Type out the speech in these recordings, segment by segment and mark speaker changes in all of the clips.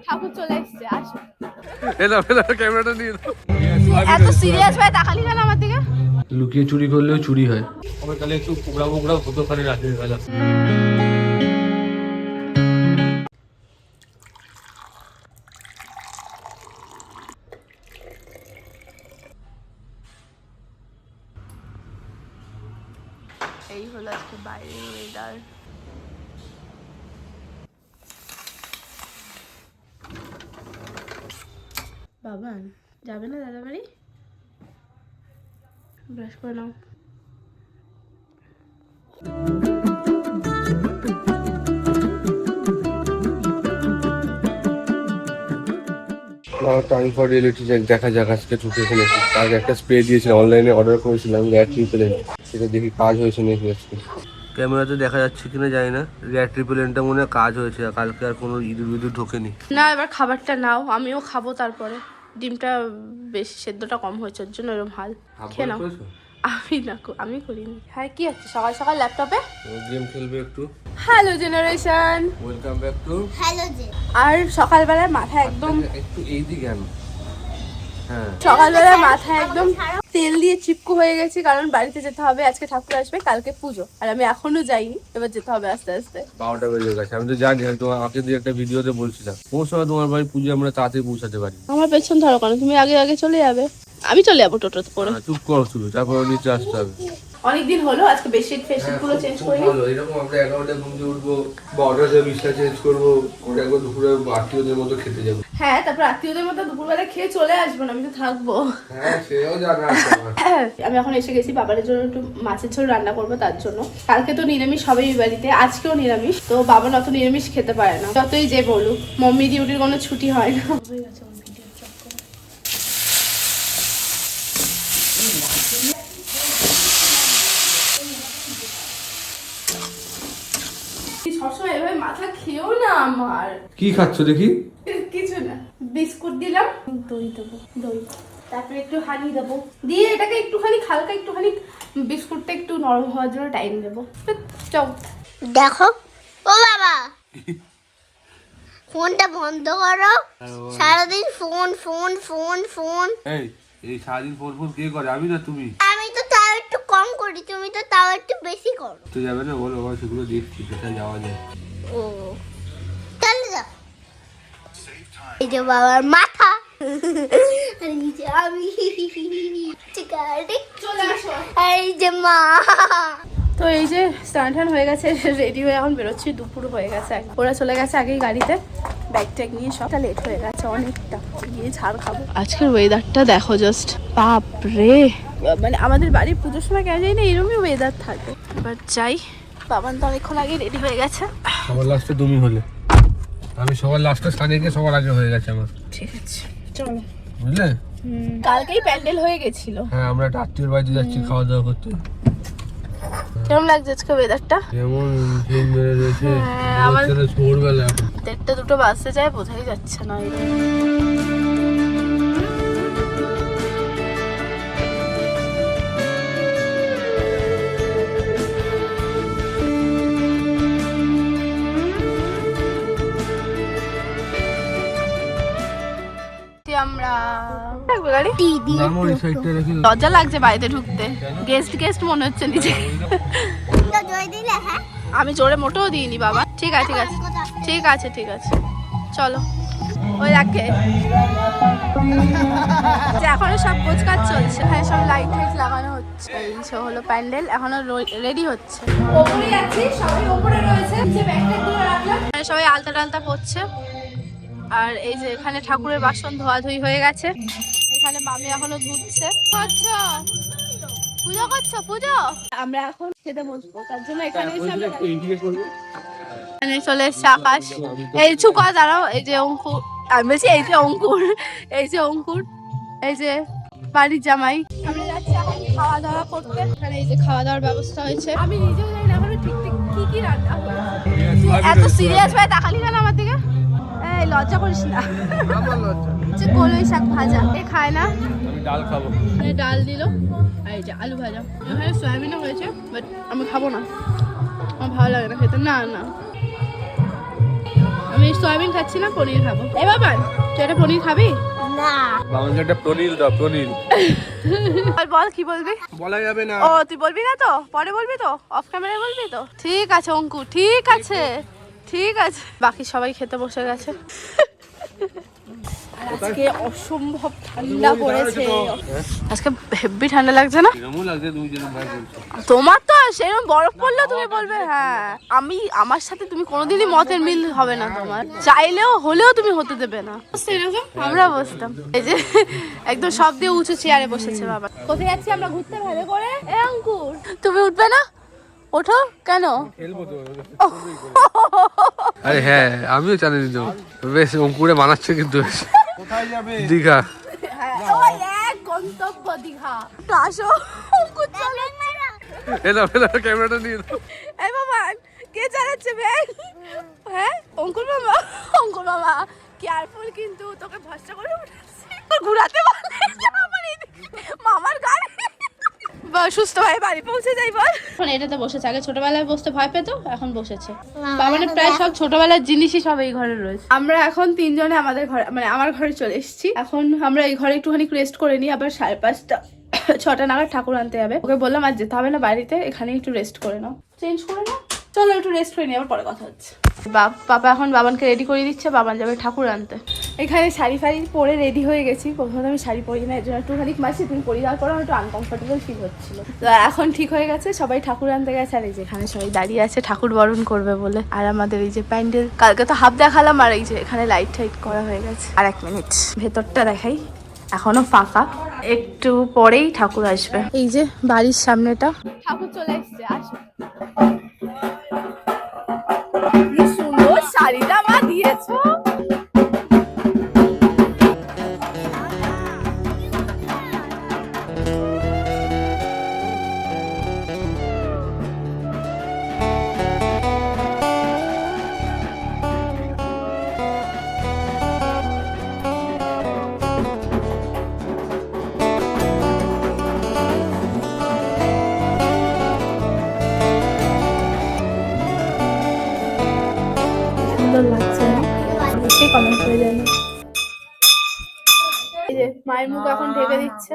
Speaker 1: ঠাকুর চলে এসছে, আসো।
Speaker 2: এলা ক্যামেরাটা নিয়ে দাও।
Speaker 1: এত সিরিয়াস হয়ে তাকালি কেন আমার দিকে?
Speaker 2: লুকিয়ে চুরি করলেও চুরি হয়। আমার তাহলে একটু পোকড়া পোকড়া হতো খালি রাতের বেলা।
Speaker 1: এই হলো আজকে বাইরের ওয়েদার। বাবা যাবে না দাদা বাড়ি? ব্রাশ করে নাও।
Speaker 2: টাইম ফর রিয়েলিটি চেক দেখা যাক আজকে ঢুকে ফেলেছি। আগে একটা স্প্রে দিয়েছিলাম, অনলাইনে অর্ডার করেছিলাম র্যাট রিপেলেন্ট, সেটা দেখি কাজ হয়েছে নাকি আজকে। ক্যামেরাতে দেখা যাচ্ছে কিনা জানি না, র্যাট রিপেলেন্টটা মনে হয় কাজ হয়েছে। কালকে আর কোনো ইঁদুর বিদুর ঢোকেনি।
Speaker 1: না এবার খাবারটা নাও, আমিও খাবো। তারপরে ডিমটা বেশি সেদ্ধটা কম হয়েছে, ওর জন্য এরকম হাল। খেয়ে নাও। আমি করিনি। হ্যাঁ কি হচ্ছে সকাল সকাল ল্যাপটপে?
Speaker 2: গেম খেলবে একটু।
Speaker 1: Hello generation,
Speaker 2: welcome back to
Speaker 1: hello J. আর সকালবেলায় মাথা একদম
Speaker 2: একটু এইদিকে আমি। হ্যাঁ
Speaker 1: সকালবেলায় মাথা একদম তেল দিয়ে চিপকু হয়ে গেছি, কারণ বাড়িতে যেতে হবে। আজকে ঠাকুর আসবে, কালকে পুজো, আর আমি এখনো যাইনি। এবার যেতে হবে আস্তে আস্তে।
Speaker 2: 12টা বেজে গেছে। আমি তো জানি, আমি তোমার আগে দিয়ে একটা ভিডিওতে বলছিলাম কোন সময় তোমার বাড়ি পুজো আমরা তাড়াতাড়ি পৌঁছাতে পারি।
Speaker 1: আমার পেছন ধরো কেন? তুমি আগে আগে চলে যাবে, আমি চলে যাবো টোটোতে করে।
Speaker 2: চুপ করো শুধু, তারপর নিচে আসতে হবে।
Speaker 1: অনেকদিন হলো, আজকে বেডশিট ফেডশিট গুলো চেঞ্জ করি।
Speaker 2: ভালো, এরকম আমরা 11টায় ঘুম দিয়ে উঠবো বা 11টায় বিছানা চেঞ্জ করবো, ওটা একবার দুপুরে আত্মীয়দের মতো খেতে যাবো।
Speaker 1: হ্যাঁ, তারপর আত্মীয়দের মতো দুপুরবেলা খেয়ে চলে আসবো না, আমি তো থাকবো।
Speaker 2: হ্যাঁ সেও জানা আছে আমার।
Speaker 1: আমি এখন এসে গেছি বাবার জন্য একটু মাছের ঝোল রান্না করবো, তার জন্য। কালকে তো নিরামিষ হবেই বাড়িতে, আজকেও নিরামিষ। তো বাবা অত নিরামিষ খেতে পারে না, যতই যে বলুক। মম্মি ডিউটির কোনো ছুটি হয় না। সবসময় এভাবে মাথা খেয়েও না আমার।
Speaker 2: কি খাচ্ছ দেখি?
Speaker 1: কিছু না, বিস্কুট দিলাম, দই দেবো, দই, তারপরে একটু হানি দেবো, দিয়ে এটাকে একটুখানি হালকা একটুখানি বিস্কুটটা একটু নরম হওয়ার জন্য টাইম দেবো। চল
Speaker 3: দেখো ও বাবা, ফোনটা বন্ধ করো। সারাদিন ফোন ফোন ফোন ফোন।
Speaker 2: এই সারাদিন ফোন ফোন কে করে, আমি না তুমি?
Speaker 3: আমি তো তাও একটু কম করি, তুমি তো তাও একটু বেশি করো।
Speaker 2: তো যাবে না বলো, আবার সেগুলো দেখছি কোথায় যাওয়া যায়।
Speaker 3: ও তাহলে যাও। এই যে বাবার মাথা, আর এই যে আমি,
Speaker 1: চলে আসো।
Speaker 3: এই যে মা।
Speaker 1: তো এই যে স্নান টান হয়ে গেছে, রেডি হয়ে এখন বেরোচ্ছি। দুপুর হয়ে গেছে, ওরা চলে গেছে আগেই গাড়িতে, ব্যাগ ট্যাগ নিয়ে। সবটা লেট হয়ে গেছে অনেকটা, গিয়ে ঝাড় খাবো। আজকের ওয়েদারটা দেখো জাস্ট, বাপ রে। মানে আমাদের বাড়ির পুজোর সময় কেন যাই না, এরকমই ওয়েদার থাকে। এবার যাই, বাবান তো অনেকক্ষণ আগে রেডি হয়ে গেছে।
Speaker 2: সবার লাস্টে তুমি হলে, আমি সবার লাস্টে সানিয়ে গিয়ে সবার আগে হয়ে গেছে আমার।
Speaker 1: ঠিক আছে চলো,
Speaker 2: বুঝলে?
Speaker 1: কালকেই প্যান্ডেল হয়ে গেছিল।
Speaker 2: হ্যাঁ আমরা একটা আত্মীয়র বাড়িতে যাচ্ছি খাওয়া দাওয়া করতে।
Speaker 1: কেমন লাগছে আজকে ওয়েদারটা?
Speaker 2: যেমন ঝিম মেরে রয়েছে,
Speaker 1: আমার
Speaker 2: ভোরবেলা
Speaker 1: 1:30 2টো বাজতে যায়, বোঝাই যাচ্ছে না। আমরা গাড়ি লজ্জা লাগছে বাড়িতে ঢুকতে, গেস্ট গেস্ট মনে হচ্ছে নিজে। আমি জোরে মোটেও দিইনি বাবা। ঠিক আছে ঠিক আছে ঠিক আছে ঠিক আছে, চলো। ওই রাখে এখনো সব গোছ কাজ চলছে, হ্যাঁ সব লাইট ফাইট লাগানো হচ্ছে। এই সব হলো প্যান্ডেল, এখনো রেডি হচ্ছে। ওপরে আছি, সবাই ওপরে রয়েছে, নিচে ব্যাগটা গুলো রাখলাম, সবাই আলতা টালতা পড়ছে। আর এই যে এখানে ঠাকুরের বাসন ধোয়াধুয়ি হয়ে গেছে, এখানে মামি এখনো ধুচ্ছে। পুজো করছো? পুজো আমরা এখন খেতে বসবো, তার জন্য এখানে চলে এসছে আকাশ। এই চুকা দাঁড়াও, এই যে অঙ্কুর, আমি বলছি এই যে অঙ্কুর, এই যে অঙ্কুর, এই যে বাড়ির জামাই। আমরা যাচ্ছি এখন খাওয়া দাওয়া করতে। এখানে এই যে খাওয়া দাওয়ার ব্যবস্থা হয়েছে, আমি নিজেও জানি না এখনো ঠিক ঠিক কি কি রান্না হয়েছে। এত সিরিয়াস ভাবে তাকালি কেন আমার দিকে? এই লজ্জা করিস না। হচ্ছে কলই শাক ভাজা, এ খায় না।
Speaker 2: আমি ডাল খাবো।
Speaker 1: ডাল দিল, আর এই যে আলু ভাজা। এখানে সয়াবিনও হয়েছে, বাট আমি খাবো না, আমার ভালো লাগে না খেতে। না না আমি সয়াবিন খাচ্ছি না, পনির খাবো। এ বাবা, তুই একটা পনির খাবি?
Speaker 3: না
Speaker 2: বাবাকে একটা পনির দাও, পনির।
Speaker 1: বল কি বলবি?
Speaker 2: বলা যাবে না।
Speaker 1: ও তুই বলবি না তো? পরে বলবি তো? অফ ক্যামেরায় বলবি তো? ঠিক আছে অঙ্কু, ঠিক আছে, ঠিক আছে। বাকি সবাই খেতে বসে গেছে। আর আজকে অসম্ভব ঠান্ডা পড়েছে। আজকে হেভি ঠান্ডা লাগছে না?
Speaker 2: কেমন লাগছে তুমি যেরকম ভাই বলছো?
Speaker 1: তোমার তো সেরকম বরফ পড়লেও তুমি বলবে হ্যাঁ। আমার সাথে তুমি কোনোদিনই মতের মিল হবে না তোমার, চাইলেও হলেও তুমি হতে দেবে না। সেরকম আমরা বসতাম, এই যে একদম সব দিয়ে উঁচু চেয়ারে বসেছে বাবা। কোথায় যাচ্ছি আমরা ঘুরতে? ভালো করে এ অঙ্কুর, তুমি উঠবে না? ওঠো। কেন?
Speaker 2: খেলবো তো। আরে হ্যাঁ, আমিও জানি তো। বেশ অঙ্কুরে বানাচ্ছে কিন্তু বেশ। কোথায় যাবে? দীঘা।
Speaker 1: ওই এক গন্তব্য দীঘা। তো আসো অঙ্কুর, চলো।
Speaker 2: এলো এলো, ক্যামেরাটা নিয়ে নাও।
Speaker 1: এই বাবা, কে চালাচ্ছে ব্যাগ? হ্যাঁ অঙ্কুর মামা। অঙ্কুর মামা কেয়ারফুল, কিন্তু তোকে ভরসা করে উঠাচ্ছি। ঘুরাতে পারলে আমার এদিকে মামার গাড়ি। সুস্থ হয়ে বাড়ি পৌঁছে যাই বল। এখন এটাতে বসেছে, আগে ছোটবেলায় বসতে ভয় পেতো, এখন বসেছে। মানে প্রায় সব ছোটবেলার জিনিসই সব এই ঘরে রয়েছে। আমরা এখন তিনজনে আমাদের ঘরে, মানে আমার ঘরে চলে এসেছি। এখন আমরা এই ঘরে একটুখানি রেস্ট করে নিই, আবার 5:30 6টা নাগাদ ঠাকুর আনতে যাবে। ওকে বললাম আর যেতে হবে না বাড়িতে, এখানে একটু রেস্ট করে নাও, চেঞ্জ করে নাও। চলো একটু রেস্ট করে নিই, আবার পরে কথা হচ্ছে। পাপা এখন বাবানকে রেডি করে দিচ্ছে, বাবান যাবে ঠাকুর আনতে। এখানে শাড়ি ফাড়ি পরে রেডি হয়ে গেছি। প্রথমে আমি শাড়ি পরি না, এর জন্য একটুখানি মাসি তুমি পরি দেওয়ার পরে আমার একটু আনকমফোর্টেবল ফিল হচ্ছিল। তো এখন ঠিক হয়ে গেছে, সবাই ঠাকুর আনতে গেছে। আর এই যে এখানে সবাই দাঁড়িয়ে আছে ঠাকুর বরণ করবে বলে। আর আমাদের এই যে প্যান্ডেল কালকে তো হাফ দেখালাম, আর এই যে এখানে লাইট টাইট করা হয়ে গেছে। আর 1 মিনিট ভেতরটা দেখাই, এখনো ফাঁকা, একটু পরেই ঠাকুর আসবে। এই যে বাড়ির সামনেটা ঠাকুর চলে এসছে, আসবে। কি সুন্দর শাড়িটা মা দিয়েছো। লাগছে না, অবশ্যই কমেন্ট করে জানি। এই যে মায়ের মুখ এখন ঢেকে দিচ্ছে,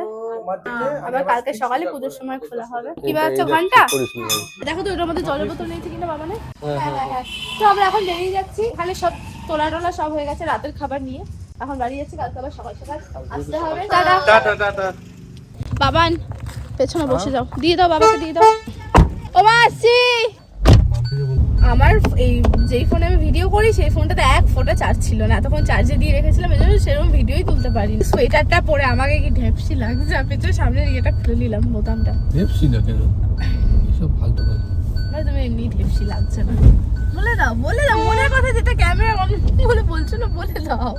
Speaker 1: আবার কালকে সকালে পুজোর সময় খোলা হবে। কি বাজছে ঘন্টা? দেখো তো ওটার মধ্যে জলের বোতল নিয়েছে কিনা বাবা। না হ্যাঁ। তো আমরা এখন বেরিয়ে যাচ্ছি, এখানে সব তোলা টোলা সব হয়ে গেছে, রাতের খাবার নিয়ে এখন বাড়ি যাচ্ছি। কালকে আবার সকাল সকাল আসতে হবে। টাটা। বাবান পেছনে বসে যাও, দিয়ে দাও বাবাকে, দিয়ে দাও। ও মা আসছি। আমার এই যেই ফোনে আমি ভিডিও করি সেই ফোনটাতে 1 ফোঁটা চার্জ ছিল না, তখন চার্জে দিয়ে রেখেছিলাম, এজন্য সেরকম ভিডিওই তুলতে পারিনি। সোয়েটারটা পরে আমাকে কি ঢেপসি লাগছে, আপনি তো সামনের ইয়েটা খুলে নিলাম বোতামটা।
Speaker 2: ঢেপসি না কেন, সব ফালতু কথা।
Speaker 1: না তুমি এমনি ঢেপসি লাগছে না, বলে দাও মনের কথা, যেটা ক্যামেরা অন বলে বলছো না, বলে দাও।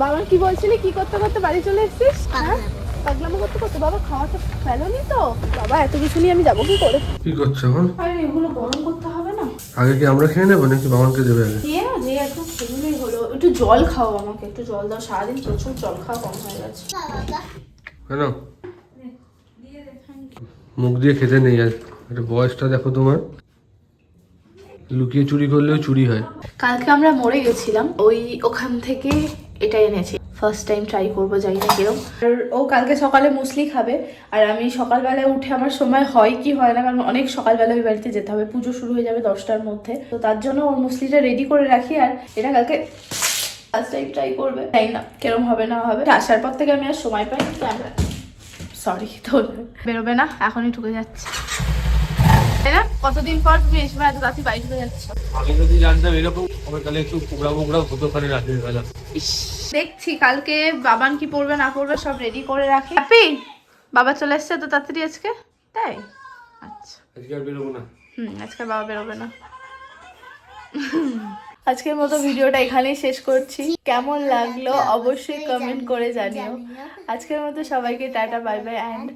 Speaker 1: বাবা কি বলছিলি, কি করতে করতে বাড়ি চলে এসেছিস? হ্যাঁ পাগলামো করতে বাবা, খাওয়াটা ফেলোনি তো? বাবা এত কিছু নিয়ে আমি যাবো কি করে?
Speaker 2: কি করছো এখন?
Speaker 1: আরে এগুলো গরম করতে হবে না?
Speaker 2: আগে কি আমরা খেয়ে নেবো নাকি বাবানকে দেবে আগে?
Speaker 1: দিয়ে না, যে একটু সেগুলোই হলো। একটু জল খাও, আমাকে একটু জল দাও, সারাদিন প্রচুর জল খাওয়া কম হয়ে গেছে।
Speaker 2: কেন মুখ দিয়ে খেতে নেই আজ? একটা বয়সটা দেখো তোমার, লুকিয়ে চুরি করলেও চুরি হয়।
Speaker 1: কালকে আমরা মরে গেছিলাম, ওখান থেকে এটা এনেছি, ফার্স্ট টাইম ট্রাই করবো, জানি না কিরকম। আর ও কালকে সকালে মুসলি খাবে, আর আমি সকালবেলায় উঠে আমার সময় হয় কি হয় না, কারণ অনেক সকালবেলা ওই বাড়িতে যেতে হবে, পুজো শুরু হয়ে যাবে 10টার মধ্যে। তো তার জন্য ওর মুসলিটা রেডি করে রাখি, আর এটা কালকে ফার্স্ট টাইম ট্রাই করবে, তাই না কিরকম হবে না হবে। আসার পর থেকে আমি আর সময় পাই ক্যামেরা, সরি তো বেরোবে না, এখনই ঢুকে যাচ্ছে। তাই না, কতদিন পর তুমি এসবে এত রাতে বাড়ি ঢুকে যাচ্ছ।
Speaker 2: আগে যদি জানতাম এরকম হবে তাহলে একটু পোগড়া হতো ওখানে রাতের বেলা।
Speaker 1: দেখছি কালকে বাবান কি পড়বে না পড়বে সব রেডি করে রাখি। হ্যাপি বাবা চলে এসছে তো তাড়াতাড়ি আজকে, তাই? আচ্ছা
Speaker 2: আজকে আর বেরোবো না।
Speaker 1: আজকে বাবা বেরোবে না। আজকের মতো ভিডিওটা এখানেই শেষ করছি। কেমন লাগলো অবশ্যই কমেন্ট করে জানিও। আজকের মতো সবাইকে টাটা, বাই বাই অ্যান্ড